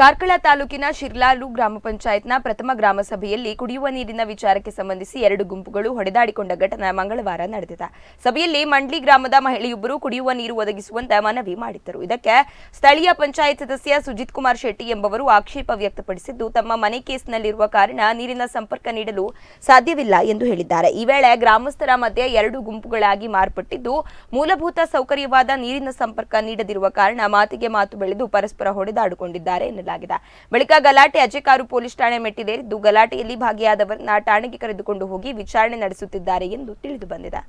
ಕಾರ್ಕಳ ತಾಲೂಕಿನ ಶಿರ್ಲಾಲು ಗ್ರಾಮ ಪಂಚಾಯತ್ನ ಪ್ರಥಮ ಗ್ರಾಮ ಸಭೆಯಲ್ಲಿ ಕುಡಿಯುವ ನೀರಿನ ವಿಚಾರಕ್ಕೆ ಸಂಬಂಧಿಸಿ ಎರಡು ಗುಂಪುಗಳು ಹೊಡೆದಾಡಿಕೊಂಡ ಘಟನೆ ಮಂಗಳವಾರ ನಡೆದಿದೆ. ಸಭೆಯಲ್ಲಿ ಮಂಡ್ಲಿ ಗ್ರಾಮದ ಮಹಿಳೆಯೊಬ್ಬರು ಕುಡಿಯುವ ನೀರು ಒದಗಿಸುವಂತೆ ಮನವಿ ಮಾಡಿದ್ದರು. ಇದಕ್ಕೆ ಸ್ಥಳೀಯ ಪಂಚಾಯತ್ ಸದಸ್ಯ ಸುಜಿತ್ ಕುಮಾರ್ ಶೆಟ್ಟಿ ಎಂಬವರು ಆಕ್ಷೇಪ ವ್ಯಕ್ತಪಡಿಸಿದ್ದು, ತಮ್ಮ ಮನೆ ಕೇಸ್ನಲ್ಲಿರುವ ಕಾರಣ ನೀರಿನ ಸಂಪರ್ಕ ನೀಡಲು ಸಾಧ್ಯವಿಲ್ಲ ಎಂದು ಹೇಳಿದ್ದಾರೆ. ಈ ವೇಳೆ ಗ್ರಾಮಸ್ಥರ ಮಧ್ಯೆ ಎರಡು ಗುಂಪುಗಳಾಗಿ ಮಾರ್ಪಟ್ಟಿದ್ದು, ಮೂಲಭೂತ ಸೌಕರ್ಯವಾದ ನೀರಿನ ಸಂಪರ್ಕ ನೀಡದಿರುವ ಕಾರಣ ಮಾತಿಗೆ ಮಾತು ಬೆಳೆದು ಪರಸ್ಪರ ಹೊಡೆದಾಡಿಕೊಂಡಿದ್ದಾರೆ ಎನ್ನಲಾಗಿದೆ. ಬಳಿಕ ಗಲಾಟೆ ಅಜೆಕಾರು ಪೊಲೀಸ್ ಠಾಣೆ ಮೆಟ್ಟಿಲೇರಿದ್ದು, ಗಲಾಟೆಯಲ್ಲಿ ಭಾಗಿಯಾದವರನ್ನ ಠಾಣೆಗೆ ಕರೆದುಕೊಂಡು ಹೋಗಿ ವಿಚಾರಣೆ ನಡೆಸುತ್ತಿದ್ದಾರೆ ಎಂದು ತಿಳಿದು ಬಂದಿದೆ.